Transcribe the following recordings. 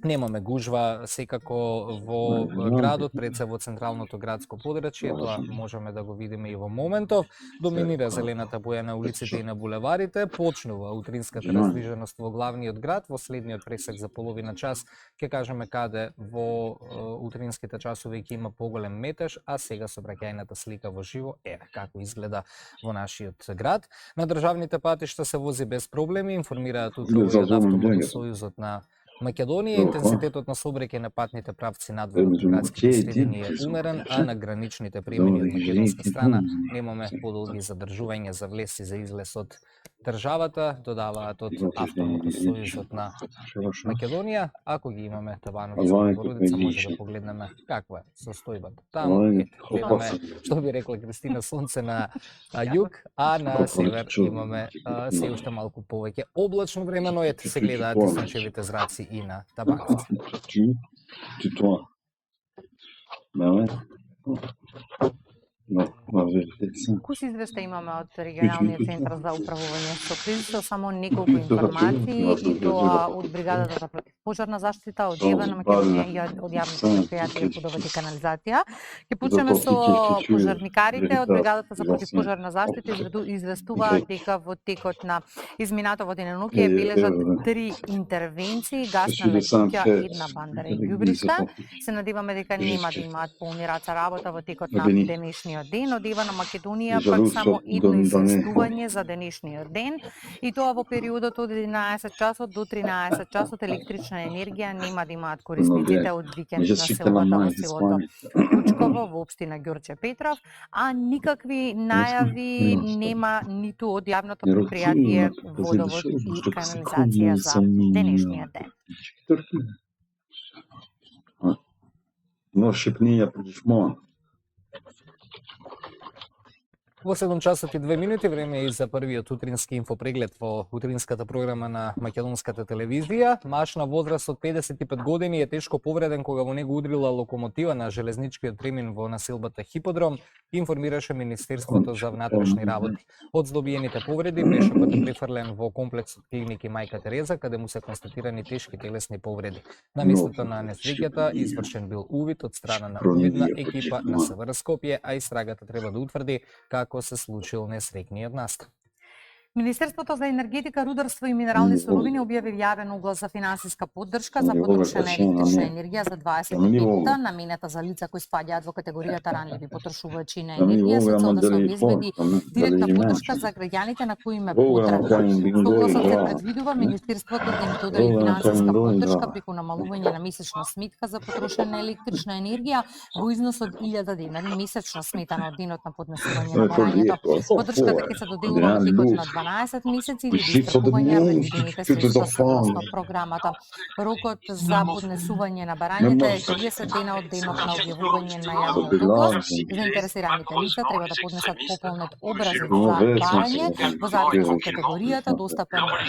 Немаме гужва секако во градот, пред се во централното градско подрачје, тоа можеме да го видиме и во моментов. Доминира зелената боја на улиците и на булеварите, почнува утринската раздвиженост во главниот град, во следниот пресек за половина час ќе кажеме каде во утринските часови ќе има поголем метеж, а сега сообраќајната слика во живо како изгледа во нашиот град. На државните патишта се вози без проблеми, информираат утрово и од Автомотосојузот на Македонија. Интензитетот на сообраќај на патните правци надвор градските средини е умерен, а на граничните премини од македонска страна немаме подолги задржувања за влез и за излез од државата, додаваат од Автомотосојузот на Македонија. Ако ги имаме табанови за породица, може да погледнеме каква е состојбата таму. Гледаме, што би рекла Кристина, сонце на југ, а на север имаме се уште малку повеќе облачно време, но ете се гледаат и сончевите зраци и на табановци. Кој извештај имаме од регионалниот центар за управување со кризи, само неколку информации, и тоа од бригадата за противпожарна заштита, од ЕВА на Македонија и од јавното предпријатие Водовод и канализација. Ќе почнеме со пожарникарите од бригадата за противпожарна заштита, известуваат дека во текот на изминатото денонокие бележат 3 интервенции, гасна летуќа, една бандера и ѓубришта. Се надеваме дека нема да имаат полни раца работа во текот на денешниот ден. Од ЕВА на Македонија пак само едно известување за денешниот ден, и тоа во периодот од 11 часот до 13 часот електрична енергија нема да имаат корисниците од викенд населбата во селото Кучково во општина Ѓорче Петров, а никакви најави нема ниту од јавното предпријатие Водовод и канализација за денешниот ден. Во 7 часот и 2 минути време е и за првиот утрински инфопреглед во утринската програма на македонската телевизија. Маж на возраст од 55 години е тешко повреден кога во него удрила локомотива на железничкиот премин во населбата Хиподром, информираше Министерството за внатрешни работи. Од здобиените повреди пешокот е префрлен во комплексот клиники Мајка Тереза, каде му се констатирани тешки телесни повреди. На местото на несреќата извршен бил увид од страна на увидна екипа на СВР Скопје, а истрагата треба да утврди како се случил несреќниот настан. Министерството за енергетика, рударство и минерални суровини објави јавен оглас за финансиска поддршка за потрошена електрична енергија за 25 наменета за лица кои спаѓаат во категоријата ранливи потрошувачи на енергија, со цел да се обезбеди директна поддршка за граѓаните на кои им е потребна. Со огласот се предвидува Министерството да им додели финансиска поддршка преку намалување на месечна сметка за потрошена електрична енергија во износ од 1000 денари месечно сметано од денот на поднесување на барањето. Поддршката ќе се доделува во текот на 12 месеци или истракување на предвидените средства согласно програмата. Рокот за поднесување на барањето е 30 дена од денот на објавување на јавниот оглас. Заинтересираните лица треба да поднесат пополнет образец за барање во зависност од категоријата, достапен во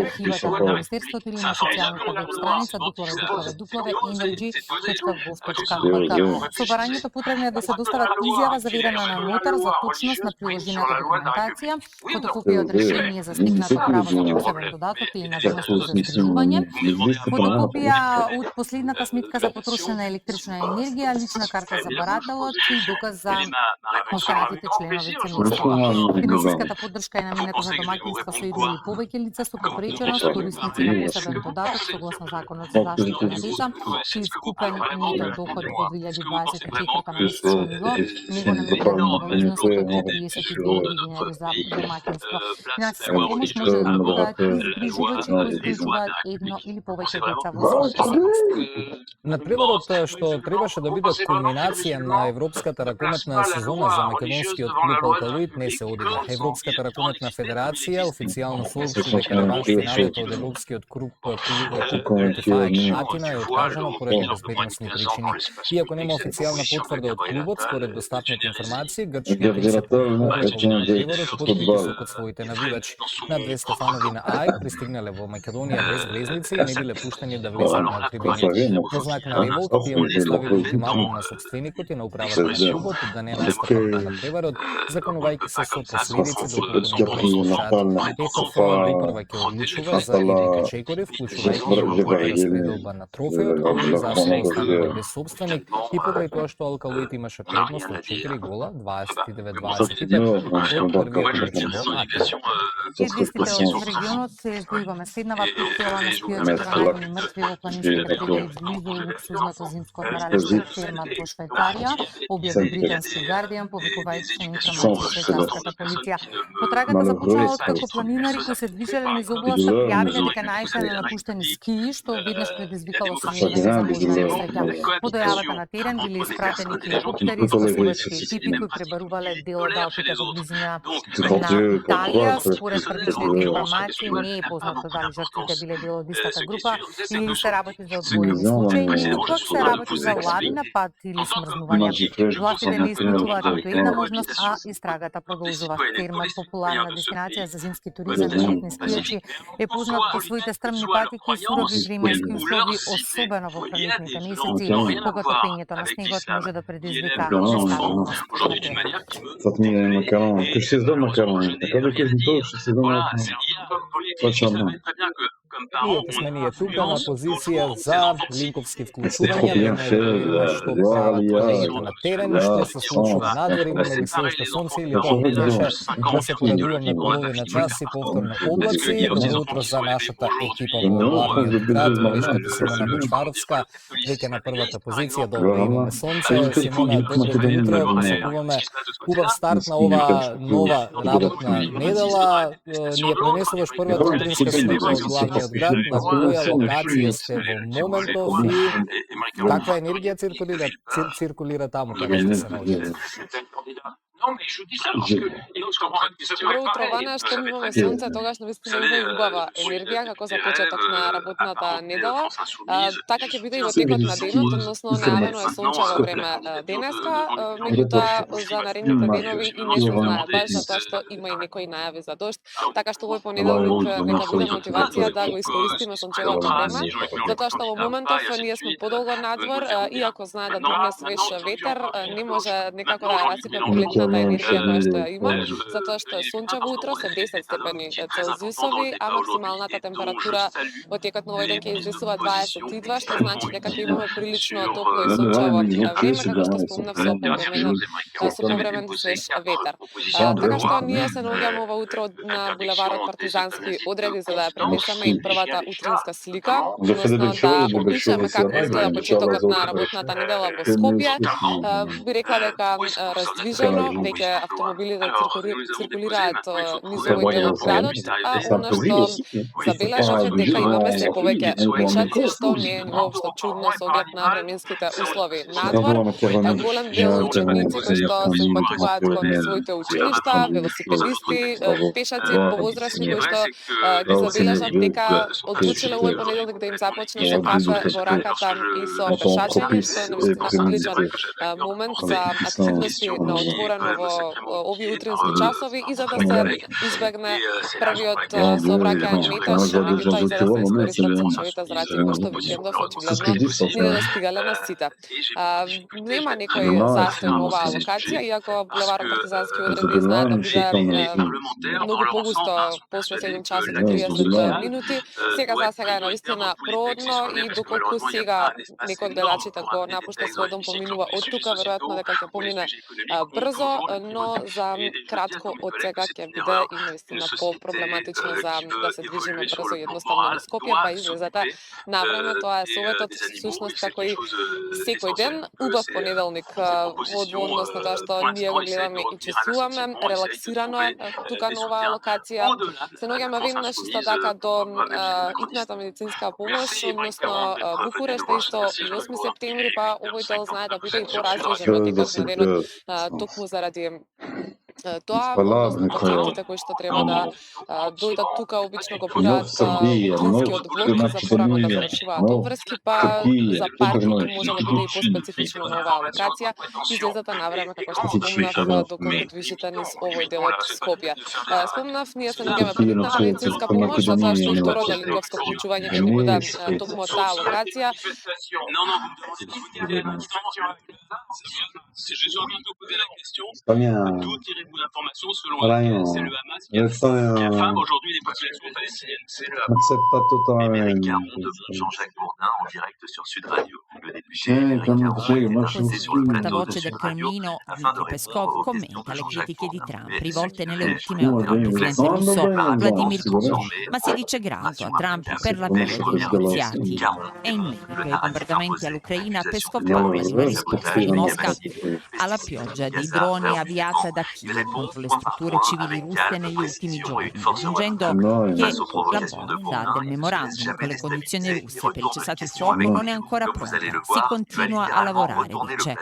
архивата на Министерството или на официјалната веб страница www.energy.gov.mk. Со барањето потребно е да се достават изјава заверена на нотар за точност на приложената документација, фотокопија од решение за стекнато право на посебен додаток или на домашно здружување, фотокопија од последната сметка за потрошена електрична енергија, лична карта за барателот и доказ за останатите членови семејството. Финансиската поддршка е наменета за домаќинства со едно или повеќе лица со попреченост, корисници на посебен додаток согласно Законот за заштита на деца, чиј искупен нето доход во 2024 на месечно ниво, него намерено во износот од 32.000 денари за домаќинства. Финансиска помош може да добиваат и згрижувачи кои згрижуваат едно или повеќе деца во својата семејство. Надпреварот што требаше да биде кулминација на европската ракометна сезона за македонскиот клуб Алкалоид не се одигра. Европската ракометна федерација официјално соопшти дека реванш-финалето од европскиот круг Атина е откажано поради безбедносни причини. Иако нема официјална потврда од клубот, според достапните информации, грчкиот институт надпреварот потврди од свој своите навивачи. Надве Стефанови на АЕК пристигнале во Македонија без влезници и не биле пуштени да влезат на трибините. Во знак на револта тие му поставиле ултиматум на собственикот и на управата на клубот да не настапат на преварот, законувајќи се со последици доколку не го слушаат. ЕФФ припрва ќе одлучува за Ирика Чекори, вклучувајќи и испредоба на трофеот, кој за останува без собственик и покрај тоа што Алкалоид имаше предност од 4 гола, 29-25, од првиот матч во Атина. Известите од регионот се издвојуваме следнава тела на скијачки најдени мртви во планинските предели близу луксузното зимско одмаралиште Фермат во Швајцарија, објави британски Гардијан, повикувајќи се информации швајцарската полиција. Потрагата започнала откако планинари кои се движеле низ областа пријавиле дека најшале напуштени скии, што веднаш предизвикало сумневи за можна несреќа. По дојавата на терен биле испратени хеликоптери, спасувачки екипи кои пребарувале дел од Алпите во близина на Италија. Според првичните информации не е познато дали жртвите биле дел од истата група или се работи за одвоени случаи, или пак се работи за лавина, пат или смрзнување. Властите не исклучуваат ниту една можност, а истрагата продолжува. Фермат, популарна дестинација за зимски туризам и летни скијачи, е познат по своите стрмни патеки и сурови временски услови, особено во пролетните месеци, кога топењето на снегот може да предизвика нестабилност. Fatmine macaron, que je sais de macaron. D'accord, ok, je sais de macaron. Pas charmant. Иако сме ние тука на позиција за линковски вклучувања, што прават колегите на терен, што се случува надвор, имаме ли се уште сонце или повеќе да се порадуваме половина час и повторно облаци. Добро утро за нашата екипа во главниот град, колешката Симона Бочваровска, веќе на првата позиција, добро имаме сонце. Симона, добро утро, посакуваме убав старт на ова нова работна недела. Ние пренесуваш првата утринска слика од главниот град, на која локација сте во моментов и каква енергија циркулира таму каде што се наоѓате? Добро утро, Вана, што имаме сонце, тогаш навистина има и убава енергија како за почеток на работната недела. Така ќе биде и во текот на денот, односно најавено е сончево време денеска, меѓутоа за наредните денови и не се знае баш затоа што има и некои најави за дожд, така што овој понеделник нека биде мотивација да го искористиме сончевото време, затоа што во моментов ние сме подолго надвор, иако знае да дувне свеж ветер, не може некако да расипе летната енергија која што ја има, затоа што е сончево утро со 10 степени Целзиусови, а максималната температура во текот на овој ден ќе извисува 22, што значи дека ќе имаме прилично топло и сончево време, како што спомнав со повремен свеж ветер. Така што ние се наоѓаме ова утро на булеварот Партизански одреди за да ја пренесеме и првата утринска слика, односно да опишеме како изгледа почетокот на работната недела во Скопје. Би рекла дека раздвижено, веќе автомобилите циркулираат низ овој дел од градот, а она што забележав е дека имаме се повеќе пешаци, што не е воопшто чудно со оглед на временските услови. Надвор, голем дел ученици кои што се упатуваат кон своите училишта, велосипедисти, пешаци повозрасни кои што ги забележав дека одлучиле овој понеделник да им започне со кафе во раката и со пешачење, што е навистина одличен момент за активности на отворено во овие утрински часови и за да се избегне првиот сообраќаен метеж, меѓутоа и за да се искористат сончевите зраци кои што викендов очигледно не достигале на сите. Нема некој застој на оваа локација, иако булеварот Партизански одреди знае да биде многу погусто после 7 часот и 30 минути. Сега е навистина проводно и доколку сега некој од гледачите го напушта свој дом, поминува од тука, веројатно дека ќе помине брзо, но за кратко од сега ќе биде и навистина по-проблематично за да се движиме брзо и едноставно во Скопје, па излезете на време. Тоа е советот всушност како и секој ден. Убав понеделник во одводност на тоа што ние го гледаме и чувствуваме, релаксирано е тука на оваа локација. Се наоѓаме веднаш исто така до итната медицинска помош, односно Букурешта исто и 8 септември, па овој дел знае да биде и пораздвижен во текот на денот, токму заради Тоа, Hvala, односно neko je пациентите кои што треба да дојдат тука, обично го nov прават Srbiji, рутинскиот nov блок за порано да Македонија, завршуваат nov обврски, па Тркија, за паркинг може да биде и поспецифично на оваа локација. Излезата на време, како што спомнав, доколку движите низ овој дел од Скопје. Спомнав, ние се наоѓаме пред наша медицинска помош, затоа што и второ делинговско вклучување ќе биде токму од таа локација. Spomniałem, Ryan, jestem akcepta totalmente. Jean-Jacques Bourdin en direct sur Sud Radio. Le député Come américain dicevi, ma était invité sur le Il plateau de portavoce del Sud Radio Cremlino, afin de Dmitry Peskov, répondre aux commenta questions de le Jean-Jacques critiche di Bourdin. Trump Mais rivolte nelle c'est ultime scusa, ore al io presidente sono russo bene, Vladimir no, Putin, sicuramente. ma si dice grato a Trump per la Come voglia si di dice, negoziati. E in merito ai bombardamenti all'Ucraina, Peskov parla di una risposta di Mosca alla pioggia di droni avviata da Kiev contro le strutture civili russe negli ultimi giorni, aggiungendo Noi, che la bozza del memorandum con le condizioni russe per il cessate il fuoco non è ancora pronta. Si continua a lavorare, dice,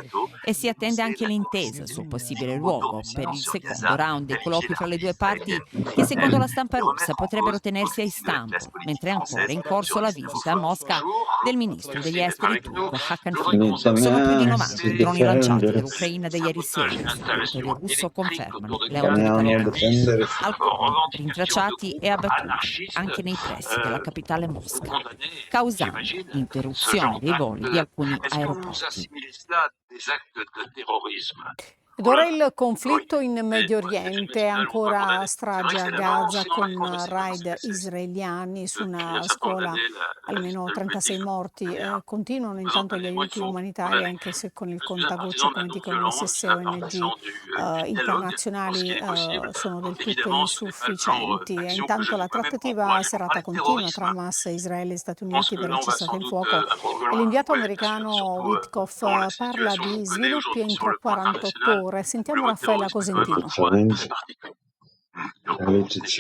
e si attende anche l'intesa sul possibile luogo per il secondo round dei colloqui fra le due parti che secondo la stampa russa potrebbero tenersi a Istanbul, mentre è ancora in corso la visita a Mosca del ministro degli esteri turco Hakan Fidan. Sono più di 90 i droni lanciati dall'Ucraina da ieri sera, i territori russo confermano le autorità locali. Alcuni rintracciati e abbattuti anche nei pressi della capitale Mosca, causando l'interruzione dei voli di alcuni aeroporti. Ed ora il conflitto in Medio Oriente, ancora strage a Gaza con raid israeliani su una scuola, almeno 36 morti. Continuano intanto gli aiuti umanitari, anche se con il contagocce, come dicono le stesse ONG internazionali, sono del tutto insufficienti. E intanto la trattativa serrata continua tra Hamas, Israele e Stati Uniti per il cessate il fuoco. E l'inviato americano Witkoff parla di sviluppi entro 48 ore. Sentiamo Raffaella Cosentino.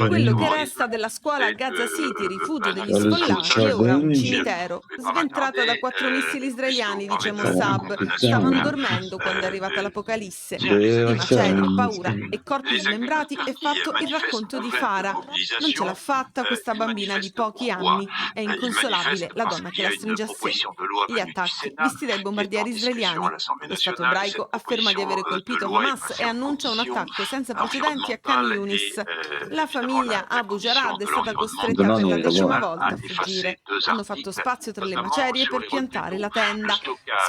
Quello che resta della scuola a Gaza City, rifugio degli sfollati, è ora un cimitero, sventrata da 4 missili israeliani, dice Mossab. Stavano dormendo quando è arrivata l'apocalisse. Di macerie, paura e corpi smembrati è fatto il racconto di Farah. Non ce l'ha fatta questa bambina di pochi anni. È inconsolabile la donna che la stringe a sé. Gli attacchi visti dai bombardieri israeliani. Lo Stato ebraico afferma di avere colpito Hamas e annuncia un attacco senza precedenti a Khan Yunis. La famiglia Abu Jarad è stata costretta per la 10ª volta a fuggire. Hanno fatto spazio tra le macerie per piantare la tenda.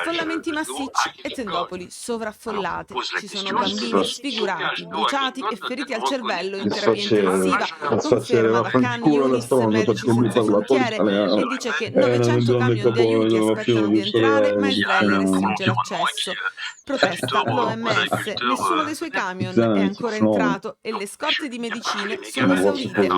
Sfollamenti massicci e tendopoli sovraffollate. Ci sono bambini sfigurati, bruciati e feriti al cervello in terapia intensiva. Conferma da Khan Yunis, Medici Senza Frontiere, e dice che 900 camion di aiuti aspettano di entrare, ma Israele restringe l'accesso. Protesta l'OMS, nessuno dei suoi camion è ancora entrato e le scorte di medicine sono esaurite.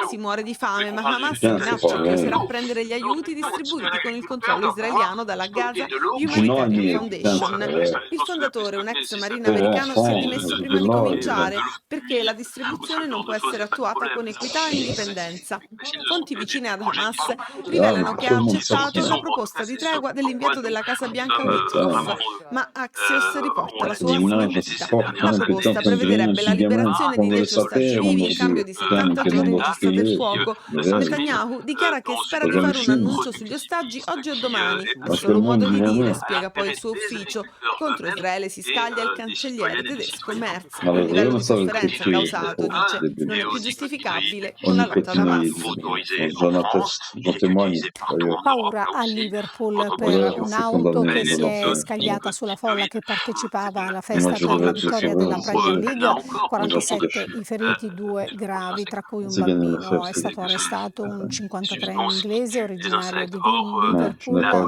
Si muore di fame, ma Hamas minaccia che oserà prendere gli aiuti distribuiti con il controllo israeliano dalla Gaza Humanitarian Foundation. Il fondatore, un ex marine americano, si è dimesso prima di cominciare perché la distribuzione non può essere attuata con equità e indipendenza. Fonti vicine ad Hamas rivelano che ha accettato la proposta di tregua dell'inviato della Casa Bianca Witkoff, ma Axios riporta la sua smentita. La proposta prevederebbe la liberazione di 10 ostaggi vivi in cambio di 70 giorni di cessate il fuoco. Netanyahu dichiara che spera di fare un annuncio sugli ostaggi oggi o domani. È solo un modo di dire, spiega poi il suo ufficio. Contro Israele si scaglia il cancelliere tedesco Merz. Il livello di sofferenza causato, dice, non è più giustificabile con la lotta da Hamas. Paura a Liverpool per un'auto che si è scagliata sulla folla che partecipava alla festa per la vittoria della Premier League. 47 i feriti, 2 gravi, tra cui un bambino. È stato arrestato un 53enne inglese originario di Liverpool, ma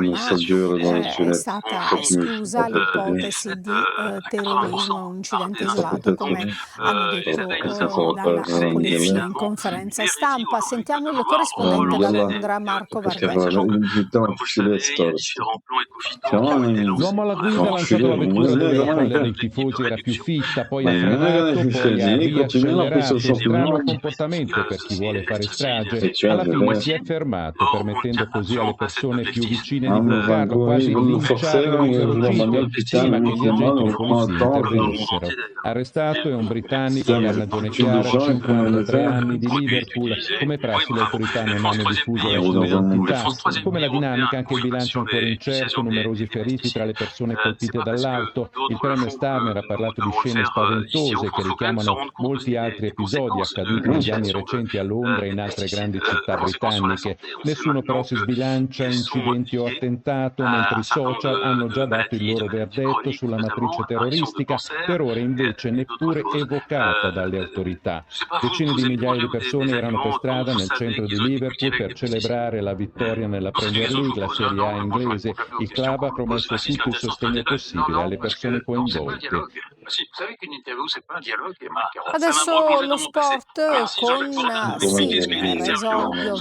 è stata esclusa l'ipotesi di terrorismo, un incidente isolato, come hanno detto dalla polizia in conferenza stampa. Sentiamo il corrispondente da Londra, Marco Varvè. L'uomo alla guida quando la vettura doveva prendere i tifosi era più fitta, poi ha frenato, poi ha riaccelerato, strano comportamento per chi vuole fare strage, alla fine si è fermato, permettendo così alle persone più vicine di bloccarlo, quasi linciarlo inferocito, prima che gli agenti di polizia intervenissero. Arrestato è un britannico che ha ragione chiara, 53 anni, di Liverpool. Come prassi le autorità non hanno diffuso la sua identità. Come la dinamica, anche il bilancio è ancora incerto, numerosi feriti tra le persone colpite dall'auto. Il premier Starmer ha parlato di scene spaventose che richiamano molti altri episodi accaduti negli anni recenti a Londra e in altre grandi città britanniche. Nessuno però si sbilancia incidenti o attentato, mentre i social hanno già dato il loro verdetto sulla matrice terroristica, per ora invece neppure evocata dalle autorità. Decine di migliaia di persone erano per strada nel centro di Liverpool per celebrare la vittoria nella Premier League, la Serie A inglese. Il club ha promesso tutto il sostegno possibile alle persone coinvolte. Adesso lo sport con Sinner, esordio